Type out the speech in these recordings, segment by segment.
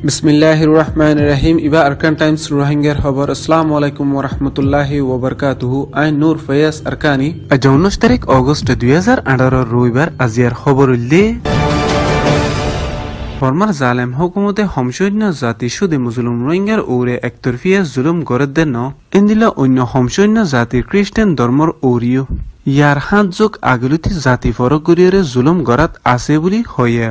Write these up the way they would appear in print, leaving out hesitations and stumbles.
বিসমিল্লাহির রহমানির রহিম। ইবা আরকান টাইমস রোহিঙ্গার খবর। আসসালামু আলাইকুম ওয়া রাহমাতুল্লাহি ওয়া বারাকাতুহু। আই নূর ফয়াজ আরকানি। আজ 19 তারিখ অগস্ট 2018 রবিবার। আজিয়ার খবর উল্লে বর্মার জালেম হুকুমতে হমসৈন্য জাতি সুদে মুসলিম রোহিঙ্গার ওরে একতরফিয়া জুলুম গড়ে দেন এন্দিলা অন্য হমসৈন্য জাতির খ্রিস্টান ধর্মর ওরিও ইয়ার 7 যুগ আগলতি জাতি ফরক গরিয়রে জুলুম গড়াত আছে বুলি হয়ে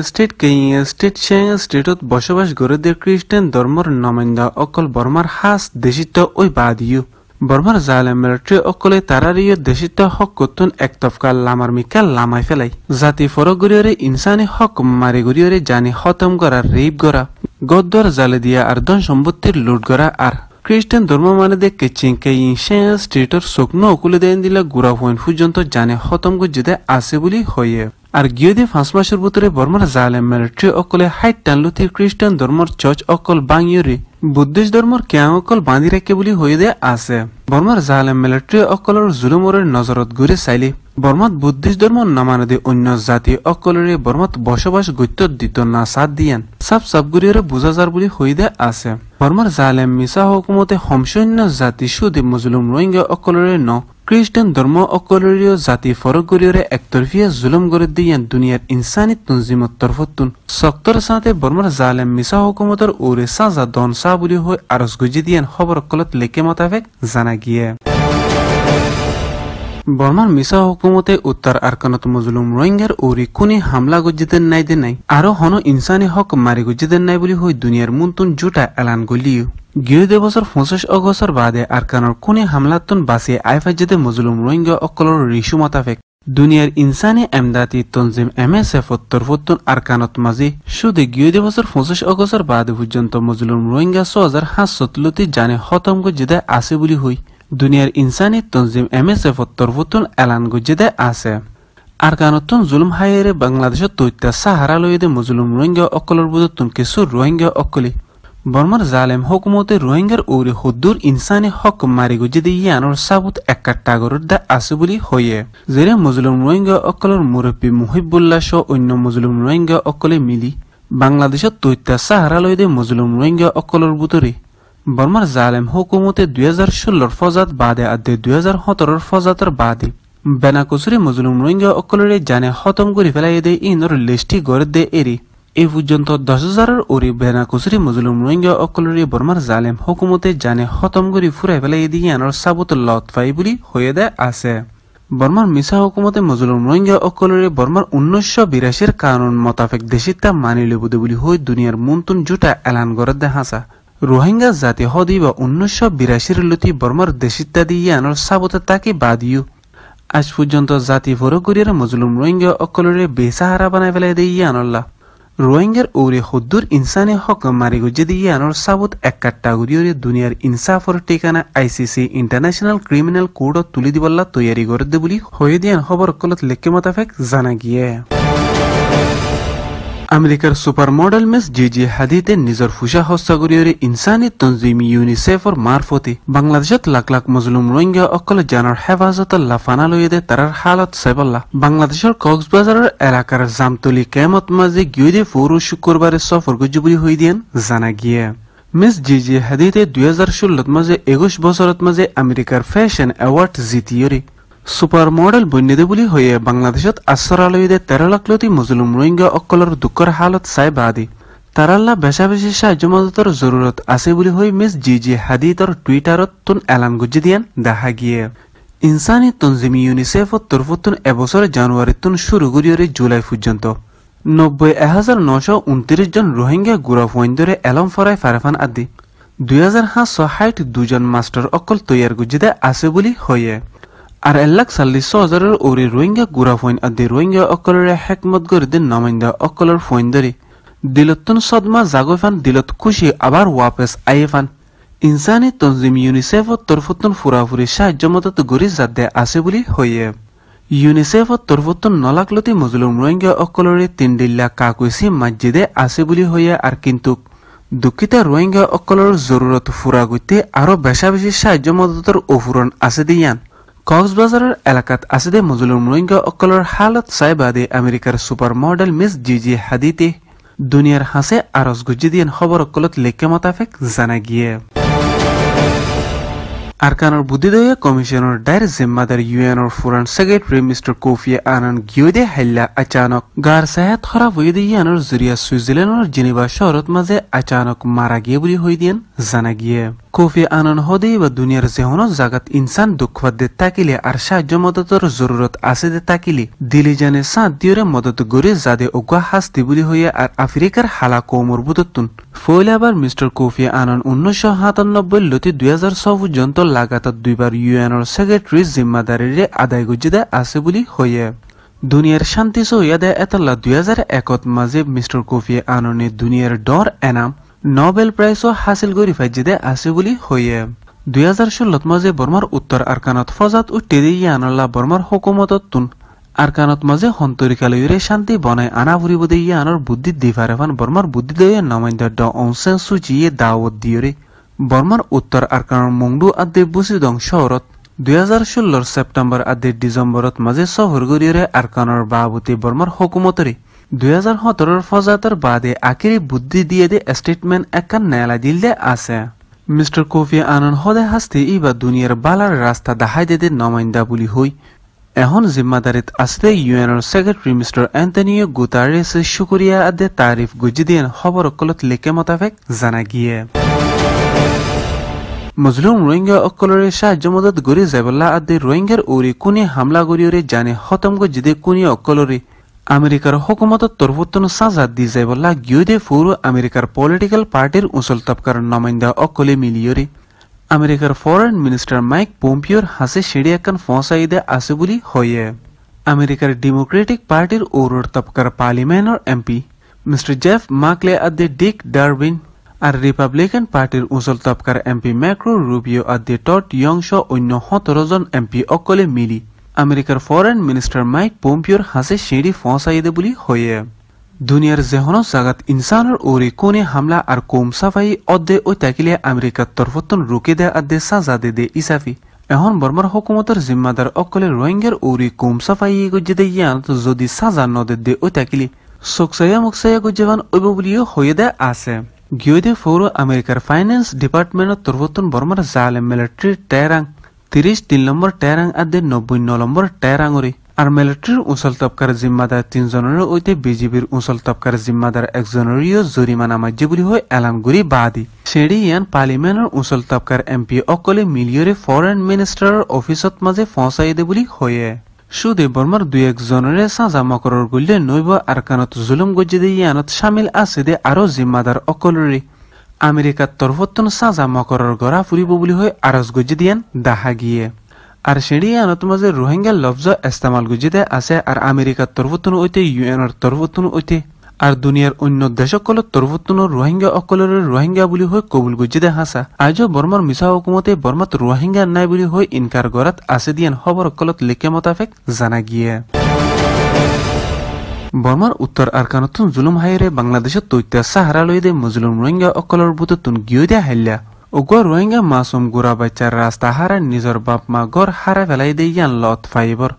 স্টেট স্টেটত বসবাস গড়ে খ্রিস্টান ধর্মর নমাইন্দা অকল বর্মার হাস দেশিত ওই বাদিও বর্মার জালেম মিলিটারি অকলে তারারিয় দেশিত হক কতুন একতফকা লামার মিকাল লামাই ফেলাই জাতি ফরক গরিয়রে ইনসানি হক মারি গরিয়রে জানি খতম করা রেপ করা গদ্দর জালে দিয়া আর ধন সম্পত্তির লুট করা আর খ্রিস্টান ধর্ম মানে দেখে স্টেটর শুকনো অকুলে দেন দিলা গুড়া পয়েন্ট পর্যন্ত জানে খতম গজিদে আছে বলি হয়ে আর গিয়ে 5 মাসের ভিতরে বর্মার জালেম মিলিটারি অকলে হাইট টানলুথি খ্রিস্টান ধর্মর চর্চ অকল বাঙিয়রে বুদ্ধিস্ট ধর্মর ক্যাং অকল বাঁধি রাখে বলি হয়ে দে আছে বর্মার জালেম মিলিটারি অকলের জুলুমরের নজরত ঘুরে চাইলে বর্মাত বুদ্ধিস্ট ধর্ম নামানদে অন্য জাতি অকলরে বর্মাত বসবাস গত্য দিত না সাথ দিয়ান সাব গুরিয়রে বুঝা যার বলি হয়ে দে আছে বর্মার জালেম মিসা হুকুমতে হমসৈন্য জাতি সুদে মুসলিম রোহিঙ্গা অকলরে ন খ্রিস্টান ধর্ম অকলরীয় জাতি ফরক গরিয়রে একতরফিয়া জুলুম করে দিয়ান দুনিয়ার ইনসানি তনজিমত তরফতুন সক্তর সাথে বর্মার জালেম মিসা হুকুমতর ওরে সাজা দন সা বলি হয়ে আরজ গুজি দিয়ান খবর অকলত লেকে মোতাবেক জানা গিয়ে বর্মার মিসা হুকুমতে উত্তর আরকানত মুসলিম রোহিঙ্গার ওরি কোনি হামলা গজ্জিতেন নাই দে নাই আরো হন ইনসানি হক মারি গজ্জিতেন নাই বলি হই দুনিয়ার মুনতুন জুটা এলান গলিও গিয়ে 2 বছর 25 অগস্টর বাদে আরকানোর কোনি হামলাতুন বাসিয়ে আইফাজ্জেতে মুসলিম রোহিঙ্গা অকলর রিসু মোতাবেক দুনিয়ার ইনসানি এমদাতি তনজিম MSF তরফতুন আরকানত মাঝি শুধু গিয়ে 2 বছর 25 অগস্টর বাদে পর্যন্ত মুসলিম রোহিঙ্গা 6570 জানে খতম গজ্জিদে আছে বলি হই দুনিয়ার ইনসানি তনজিম MSF তরফতুন এলান গজ্জিদে আছে আরকানতুন জুলুম হাইরে বাংলাদেশের তৈত্যা সাহারা লইদে মুসলিম রোহিঙ্গা অকলর বুধতুন কিছু রোহিঙ্গা অকলি বর্মার জালেম হুকুমতে রোহিঙ্গার ওরে হদ্দুর ইনসানি হক মারি গজিদে ইয়ানোর সাবুত একাট্টা গরুর দা আছে বলি হয়ে যেরে মুসলিম রোহিঙ্গা অকলর মুরব্বী মুহিবুল্লাহ সহ অন্য মুসলিম রোহিঙ্গা অকলে মিলি বাংলাদেশের তৈত্যা সাহারা লইদে মুসলিম রোহিঙ্গা অকলর বুতরে বর্মার জালেম হুকুমতে 2016 ফজাত বাদে আদে 2017 ফজাতর বাদে বেনাকুসুরি মুসলিম রোহিঙ্গা অকলরে জানে খতম করে ফেলাই দে ইনর লিস্টি গড়ে দে এরি এই পর্যন্ত 10,000-এর ওরি বেনাকুসুরি মুসলিম রোহিঙ্গা অকলরে বর্মার জালেম হুকুমতে জানে খতম করে ফুরাই ফেলাই দিয়ে আনার সাবুত লত পাই বলি হয়ে দেয় আছে বর্মার মিসা হুকুমতে মুসলিম রোহিঙ্গা অকলরে বর্মার 1982-এর কানুন মোতাবেক দেশিতা মানি লবুদে বলি হই দুনিয়ার মুনতুন জুটা এলান করে দে হাসা রোহিঙ্গা জাতি হদি বা 1982-এর লতি বর্মার দেশিতা দিয়ে আনার সাবুতে তাকে বাদিও আজ পর্যন্ত জাতি ফরক গরিয়ার মুসলিম রোহিঙ্গা অকলরে বেসাহারা বানাই ফেলাই দিয়ে আনল্লা রোহিঙ্গার ওরে হদ্দুর ইনসানি হক মারি গজ্জে দিয়ে আনোর সাবুত এক কাট্টাগুড়িয়রে দুনিয়ার ইনসাফর ঠিকানা ICC ইন্টারন্যাশনাল ক্রিমিনাল কোর্টত তুলি দিবল্লা তৈয়ারি করে দে বলি হয়ে দিয়ান খবর কলত লেখকে মোতাবেক জানা গিয়ে আমেরিকার সুপার মডেল মিস জিজি হাদিতে নিজের ফুসা হস্তাগুড়িয়রে ইনসানি তনজিম ইউনিসেফর মারফতে বাংলাদেশত লাখ লাখ মুসলিম রোহিঙ্গা অকল জানার হেফাজত লাফানা লইদে তারার হালত সাইবল্লা বাংলাদেশের কক্সবাজারের এলাকার জামতলি কেমত মাঝে গিয়ে পৌর শুক্রবারে সফর গজুবুরি হয়ে দিয়েন জানা গিয়ে মিস জিজি হাদিতে 2016 মাঝে 21 বছরত মাঝে আমেরিকার ফ্যাশন অ্যাওয়ার্ড জিতিয়রে সুপার মডেল বন্যদে বলি হয়ে বাংলাদেশত আশ্রয়ালয়দে 13 লাখ লতি মুসলিম রোহিঙ্গা অকলর দুঃখর হালত চাই বাদে তারাল্লা বেশা বেশি সাহায্য মদতর জরুরত আছে বলি হই মিস জিজি হাদিতর টুইটারত তুন এলান গুজি দিয়ান দেখা গিয়ে ইনসানি তনজিম ইউনিসেফত তরফতুন এবছর জানুয়ারি তুন শুরু করিয়রে জুলাই পর্যন্ত 91,929 জন রোহিঙ্গা গুড়া ফৈন্দরে এলম ফরাই ফারাফান আদি 2,760 জন মাস্টার অকল তৈয়ার গুজিদে আছে বলি হয়ে আর 1,40,000-এর ওরে রোহিঙ্গা গুড়া ফৈন আদি রোহিঙ্গা অকলরে হেকমত গরিদের নমাইন্দা অকলর ফৈন্দরে দিলতুন সদমা জাগোফান দিলত খুশি আবার ওয়াপেস আইফান ইনসানি তনজিম ইউনিসেফত তরফতুন ফুরাফুরি সাহায্য মদত গরি যাতে আছে বলি হয়ে ইউনিসেফত তরফতুন 9 লাখ লতি মুসলিম রোহিঙ্গা অকলরে 3 ডিল্লা কাকুইসি মসজিদে আছে বলি হয়ে আর কিন্তু দুঃখিত রোহিঙ্গা অকলর জরুরত ফুরা গইতে আরো বেশা বেশি সাহায্য মদতর অফুরন আছে দিয়ান কক্সবাজারের এলাকাত আছে মুসলিম রোহিঙ্গা অকলর হালত চাই বাদে আমেরিকার সুপার মডেল মিস জিজি হাদিতে দুনিয়ার হাসে আরজ গুজি দিয়েন খবর অকলত লেখে মোতাবেক জানা গিয়ে আরকানোর বুদ্ধিদয় কমিশনের ডায়ের জিম্মাদার ইউএনর foreign secretary mister Kofi Annan গিয়েদে হাইলা আচানক গার সাহেত খারাপ হয়ে দিয়ে ইয়ানোর জরিয়া সুইজারল্যান্ডের জেনেভা শহরত মাঝে আচানক মারা গিয়ে বলে হয়ে দিয়েন জানা গিয়ে কোফি আনান হদে বা দুনিয়ার যেহনো জাগাত ইনসান দুঃখবাদ দে তাকিলে আর সাহায্য মদতর জরুরত আছে দে তাকিলে দিলি জানে সাঁত দিয়রে মদত গড়ে যাদে অগুয়া হাসতি বলি হইয়া আর আফ্রিকার হালা কৌমর বুদতুন ফইলাবার মিস্টার কোফি আনান 1997 লতি 2006 পর্যন্ত লাগাতার দুইবার ইউএনর সেক্রেটারি জিম্মাদারিরে আদায় গুজিদা আছে বলি হইয়া দুনিয়ার শান্তি সহিয়াদে এতলা 2001 মাঝে মিস্টার কোফি আনানে দুনিয়ার ডর এনাম নোবেল প্রাইজও হাসিল করি ফাইজিদে আছে বলি হইয়ে 2016 মাঝে বর্মার উত্তর আরকানত ফজাত ও টেদি ইয়ানল্লা বর্মার হুকুমতত তুন আরকানত মাঝে হন্তরিকালয়রে শান্তি বনায় আনা ফুরিবদে ইয়ানোর বুদ্ধি দিফারেফান বর্মার বুদ্ধিদয়ে নমাইন্দা ড অং সান সু চিয়ে দাওয়াত দিয়রে বর্মার উত্তর আরকানোর মংডু আদে বুসিদং শহরত 2016 সেপ্টেম্বর আদে ডিসেম্বরত মাঝে সফর করিয়রে আরকানোর বাবুতে বর্মার হুকুমতরে 2017 ফজাতের বাদে আখিরি বুদ্ধি দিয়ে দে স্টেটমেন্ট একান নেলা দিলদে আছে মিস্টার কোফি আনান হদে হাসতে ইবা দুনিয়ার বালার রাস্তা দেখাই দে নমাইন্দা বলি হই এখন জিম্মাদারিত আসলে ইউএনর সেক্রেটারি মিস্টার অ্যান্টনিও গুতারেস শুকরিয়া আদে তারিফ গুজি দিয়ে খবর অকলত লেখে মোতাবেক জানা গিয়ে মজলুম রোহিঙ্গা অকলরে সাহায্য মদত গড়ি যাবল্লা আদে রোহিঙ্গার ওরে কোনে হামলা গড়িয়রে জানে খতম গজিদে কোনে অকলরে আমেরিকার হুকুমতত তরফুত্তন সাজা দি যাবল্লা গিয়েদে ফুরু আমেরিকার পলিটিক্যাল পার্টির উসল তবকার নমাইন্দা অকলে মিলিয়রে আমেরিকার ফরেন মিনিস্টার মাইক পম্পিওর হাসে সিঁড়ি একান ফসাইদে আছে বলি হয়ে আমেরিকার ডেমোক্রেটিক পার্টির ওরর তবকার পার্লিমেন্টর এমপি মিস্টার জেফ মাকলে আদে ডিক ডারবিন আর রিপাবলিকান পার্টির উসল তবকার এমপি ম্যাক্রো রুবিও আদে টট ইয়ংশ অন্য 17 জন এমপি অকলে মিলি আমেরিকার ফরেন মিনিস্টার মাইক পম্পিওর হাসে সিঁড়ি ফসাইদে বলি হয়ে দুনিয়ার যেহনো জাগাত ইনসানের ওরে কোনে হামলা আর কোম সাফাই অদে ওই তাকিলে আমেরিকার তরফতন রুকে দে আদে সাজা দে ইসাফি এখন বর্মার হুকুমতের জিম্মাদার অকলে রোহিঙ্গার ওরে কোম সাফাই গজ্জে দে ইয়ান যদি সাজা নদে দে ওই তাকিলে সোকসাইয়া মুকসাইয়া গজ্জেবান ওইব বলিও হয়ে দে আছে গিয়ে ফৌর আমেরিকার ফাইন্যান্স ডিপার্টমেন্টের তরফতন বর্মার জালেম মিলিটারি টেরাং 33 নম্বর টেরাং আদে 99 নম্বর টেরাংরে আর মিলিটারির উসল তবকার জিম্মাদার 3 জনের ওইতে বিজেপির উসল তবকার জিম্মাদার একজনেরও জরিমানা মাঝে বলি হয় এলান করি বাদি সেড়ি ইয়ান পার্লিমেন্টের উসল তবকার এমপি অকলে মিলিয়রে ফরেন মিনিস্টারের অফিসত মাঝে ফসাই দে বলি হয়ে সুদে বর্মার 2-1 জনের সাজা মকরর গুললে নৈব আরকানত জুলুম গজ্জে দে ইয়ানত শামিল আছে দে আরো জিম্মাদার অকলরে আমেরিকার তরফতন সাজা মকরর গড়া ফুরিব বলি হয় আরজ গজ্জে দিয়ান দাহা গিয়ে আর সেড়ি আনত মাঝে রোহিঙ্গা লফজ ইস্তেমাল গুজিদে আছে আর আমেরিকার তরফতন ওইতে ইউএনর তরফতন ওইতে আর দুনিয়ার অন্য দেশকলত তরফতন রোহিঙ্গা অকলের রোহিঙ্গা বলি হয় কবুল গুজিদে হাসা আজও বর্মার মিছা হুকুমতে বর্মাত রোহিঙ্গা নাই বলি হয় ইনকার গড়াত আছে দিয়ান খবর অকলত লেখে মোতাবেক জানা গিয়ে বর্মার উত্তর আরকানতুন জুলুম হাইরে বাংলাদেশের তৈত্যা সাহারা লইদে মজলুম রোহিঙ্গা অকলের বুততুন গিয়ে দিয়া হাইল্লা ওগো রোহিঙ্গা মাসুম গোরা বাচ্চার রাস্তা হারা নিজর বাপ মা গড় হারা ফেলাই দে ইয়ান লত ফাইবর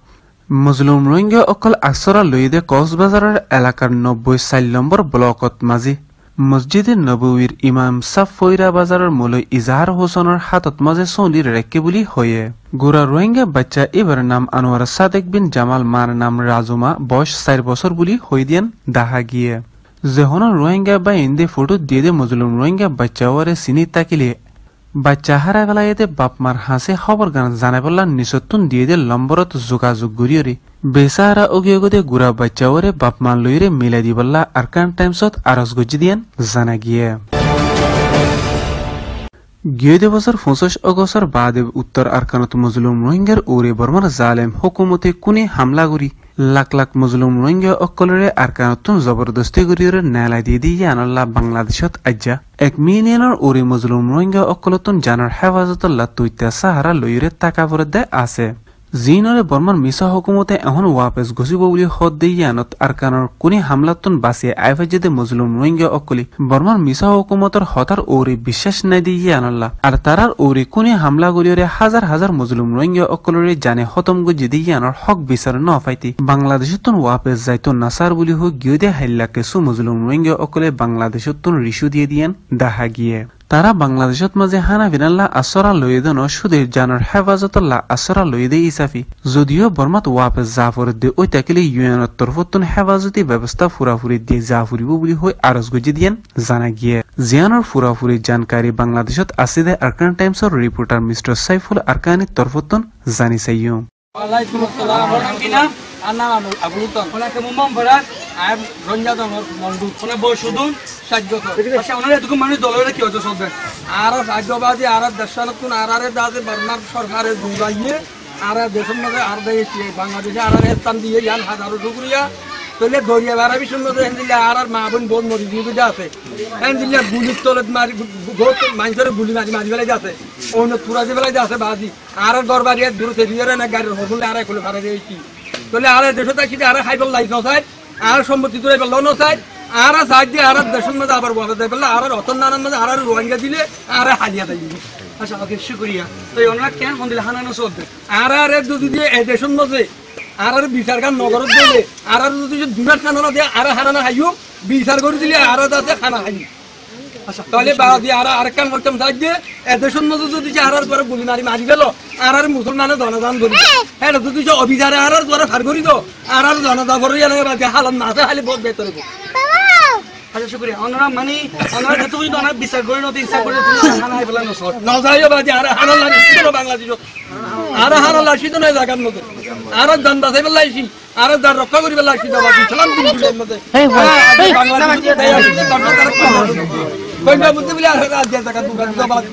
মজলুম রোহিঙ্গা অকল আকসরা লইদে কক্সবাজারের এলাকার 94 নম্বর ব্লকত মাঝি মসজিদে নববীর ইমাম সাফ ফইরা বাজারের মৌলই ইজাহার হোসেনের হাতত মাঝে চলির রেখে বলি হয়ে গোরা রোহিঙ্গা বাচ্চা এবার নাম আনোয়ার সাদেক বিন জামাল মার নাম রাজুমা বয়স 4 বছর বলি হয়ে দিয়ান দাহা গিয়ে যেহন রোহিঙ্গা বা ইন্দে ফটো দিয়ে দে মজলুম রোহিঙ্গা বাচ্চা ওরে চিনি তাকিলে বাচ্চা হারা বেলাইতে বাপ মার হাসে খবর গান জানাই বললা নিচতুন দিয়ে দে লম্বরত যোগাযোগ গড়িয়রে বেসাহারা অগিয়গদে গুড়া বাচ্চা ওরে বাপ মা লইরে মিলাই দি বললা আরকান টাইমসত আরজ গজি দিয়ান জানা গিয়ে গিয়ে বছর 25 অগস্টর বাদে উত্তর আরকানত মজলুম রোহিঙ্গার ওরে বর্মার জালেম হুকুমতে কোনে হামলা করি লাখ লাখ মজলুম রোহিঙ্গা অকলরে আরকানতুন জবরদস্তি করিয়রে নেলা দিয়ে দিয়ে আনল্লা বাংলাদেশত আজ্জা 1 মিলিয়নের ওরে মজলুম রোহিঙ্গা অকলতুন জানার হেফাজতল্লা তৈত্যা সাহারা লইরে টাকা ভরে দেয় আছে জিনরে বর্মার মিছা হুকুমতে এখন ওয়াপেস গছিব বুলি হদ দিয়ে আনত আরকানর কোনি হামলাতন বাঁচিয়ে আইফাজেদে মজলুম রোহিঙ্গা অকলি বর্মার মিছা হুকুমতর হতার ওরে বিশ্বাস নাই দিয়ে আনল্লা আর তারার ওরে কোনি হামলা গলিয়রে হাজার হাজার মজলুম রোহিঙ্গা অকলরে জানে হতম গজি দিয়ে আনার হক বিচার ন ফাইতি বাংলাদেশতন ওয়াপেস যাইতো নাসার বুলি হোক গিয়ে দিয়ে হাইল্লা কেসু মজলুম রোহিঙ্গা অকলে বাংলাদেশতন রিসু দিয়ে দিয়ান দাহা গিয়ে তারা বাংলাদেশত মাঝে হানা বিনাল্লা আসরা লইদেন সুদের জানার হেফাজতল্লা আসরা লইদে ইসাফি যদিও বর্মাত ওয়াপেস জাফর দে ওই তাকিলে ইউএনের তরফতন হেফাজতি ব্যবস্থা ফুরাফুরি দিয়ে জাফুরিব বুলি হই আরজ গজি দিয়ান জানা গিয়ে জিয়ানোর ফুরাফুরি জানকারি বাংলাদেশত আসিদে আরকান টাইমসর রিপোর্টার মিস্টার সাইফুল আরকানি তরফতন জানি চাইও ওয়ালাইকুম আসসালাম রাহমাতুল্লাহ আনা আবুলতন ওনাকে মুম্বাম ভরাত আর রঞ্জা দমর মন্ডু কোনে বসুদুন সাহায্য করে আচ্ছা ওনারা এতক্ষণ মানুষ দলের কি হতো সব আর রাজ্যবাদী আর দেশালতুন আর দাদে বার্মার সরকারের দুবাইয়ে আর দেশের মধ্যে আর দেশে বাংলাদেশে আর স্থান দিয়ে যান হাজারো শুকরিয়া তলে দরিয়া বারা বিশুন মধ্যে এন্দিলে আর মা বোন বোন মরি দিয়ে আছে এন্দিলে গুলির তলত মারি গোত মানুষের গুলি মারি মারি বেলা যাচ্ছে অন্য পুরা যে বেলা যাচ্ছে বাজি আর দরবারিয়া দূর থেকে দিয়ে না গাড়ির হবলে আর খুলে ফারে দিয়েছি তলে আর দেশে থাকি আর হাইবল লাইট নসাই আর সম্মতি তুলে বেলা নসাই আর সাইড দিয়ে আর দেশের মধ্যে আবার বলা দেয় বেলা আর রতন নানার মধ্যে আর রোহিঙ্গা দিলে আর হালিয়া দেয় আচ্ছা ওকে শুকরিয়া তো ওনারা কেন ফোন দিলে হানানো চলবে আর যদি দিয়ে এই দেশের মধ্যে আর বিচার খান নগরত দিলে আর যদি দুনার খানা দিয়ে আর হানা হাইও বিচার করে দিলে আর তাতে খানা হাইও আচ্ছা তাহলে বাদি আর আরেকখান করতাম সাইড দিয়ে এদেশের মধ্যে যদি আর করে গুলি মারি মারি গেল আর মুসলমানের জনদান করি হ্যাঁ যদি অভিযানে আর দ্বারা ফার করি তো আর জনদা করে বাকি হালাত না হালে বহুত বেতর আচ্ছা শুক্রিয়া ওনারা মানে ওনারা যত বুঝি ওনারা বিচার করে নতে ইচ্ছা করে তুমি হানা হাই ফেলা নসর না যাইও বাদি আর হানা লাগি ছিল বাংলাদেশ আর হানা লাগি তো না জায়গার মধ্যে আর দান দাসে বেলাইছি আর দান রক্ষা করি বেলাইছি বাদি সালাম দিনের মধ্যে এই বাংলাদেশ তাই আসলে বাংলাদেশ কইনা বুঝতে বলে আর রাজ্য জায়গা দুগান বাদ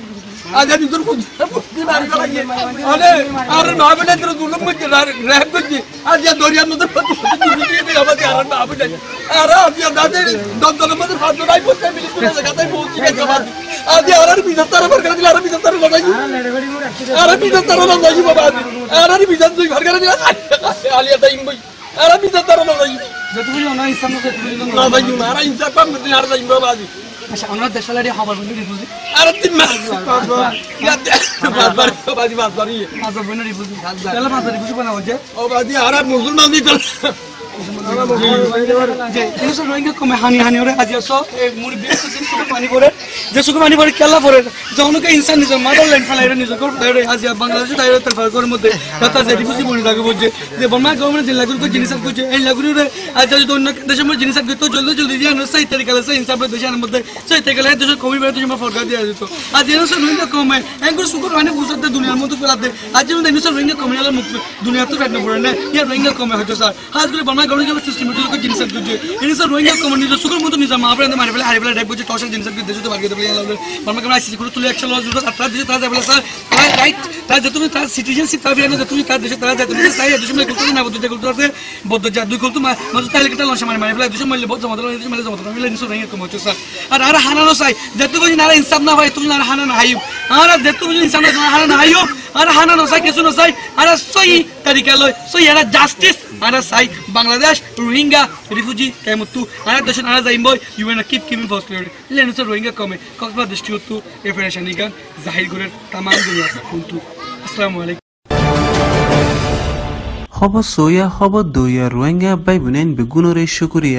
আজ আমি তোর বুদ্ধি মারি লাগিয়ে আরে আর মাহবুবের তোর দুলম মধ্যে র‍্যাপ করছি আজ দরিয়ার মধ্যে দিয়ে দিয়ে আমাদের আর মাহবুব আর আজ দাদের দন্দলের মধ্যে ফাঁসো নাই বসে মিলি তুলে জায়গায় পৌঁছে গেছে বাদ আজ আর বিজতার ভর করে দিল আর বিজতার লাগাই আর বিজতার লাগাই বাবা আর বিজত দুই ভর করে দিল আলিয়া তাইম বই আর বিজতার লাগাই যতগুলি অনা ইসলাম না ভাই আর ইনসাফ পাম আর যাইম বাবা আচ্ছা আমরা দেশালারি খবর বন্ধু রিপুজি আর তিন মাস পাঁচবার বাজি পাঁচবারই পাঁচবার বন্ধু রিপুজি তাহলে পাঁচবার রিপুজি বানাবো যে ও বাজি আর মুসলমান দি তো যে এসব রোহিঙ্গা কমে হানি হানি ওরে আজি আসো এক মুড়ি বেশ সুখ পানি পড়ে যে সুখ পানি পড়ে কেলা পড়ে যখনকে ইনসান নিজ মাদারল্যান্ড ফেলাইরে নিজ কর ফেলাইরে আজি বাংলাদেশে তাইরে তারপর মধ্যে কথা যে রিপুজি মনে থাকে বুঝছে যে বর্মা গভর্নমেন্ট যে লাগুর কো জিনিস করছে এই লাগুরে আজ যদি অন্য দেশের মধ্যে জিনিস করতে জলদি জলদি দিয়ে না সেই তরিকালে সেই হিসাবে দেশের মধ্যে সেই তরিকালে দেশের কমি বেড়ে তুমি ফরকা দিয়ে দিত আজ এসব রোহিঙ্গা কমে একবার সুখ পানি বুঝতে দুনিয়ার মধ্যে ফেলাতে আজ যেন এসব রোহিঙ্গা কমে গেলে মুক্ত দুনিয়া তো ফেট না পড়ে না ইয়া রোহিঙ্গা কমে হয়তো স্যার আজ করে বর্মা গভর্নমেন্ট সিস্টেমেটিক জিনিস করছে এই সব রোহিঙ্গা কমে নিজ সুখের মতো নিজ মা প্রাণে মারি ফেলে হারি ফেলে ডাকবো যে টসের জিনিস দেশে তো বার করে ফেলে বর্মা কেমন আইসিসি করে তুলে 100 লজ দুটো আটটা দিতে তারা বলে স্যার রাইট তার যে তুমি তার সিটিজেনশিপ তার বিয়ানে যে তুমি তার দেশে তারা যায় তুমি তাই দেশে মানে করতে না বদ্ধ করতে আছে বদ্ধ যা দুই করতে মানে তাইলে কেটে লঞ্চ মারি ফেলে দেশে মানে বদ্ধ মত দেশে মানে জমা মিলে নিছ রোহিঙ্গা কমে হচ্ছে স্যার আর হানানো চাই যে তুমি না ইনসাফ না হয় তুমি না হানা না হাইও আর যে তুমি ইনসাফ না হানা না হাইও আর হানানো চাই কিছু না চাই আর সহি তরিকা লয় সহি আর জাস্টিস আর চাই বাংলাদেশ রোহিঙ্গা রিফিউজি কেমতু আর দেশে না যাইম বই U N keep coming first priority লেন সো রোহিঙ্গা কমে কক্সবাজার ডিস্ট্রিক্ট টু এফারেশন নিগান জাহির করের तमाम দুনিয়া কিন্তু আসসালামু আলাইকুম হব সোয়া হব দইয়া রোহিঙ্গা বাই বুনেন বেগুনরে শুকরিয়া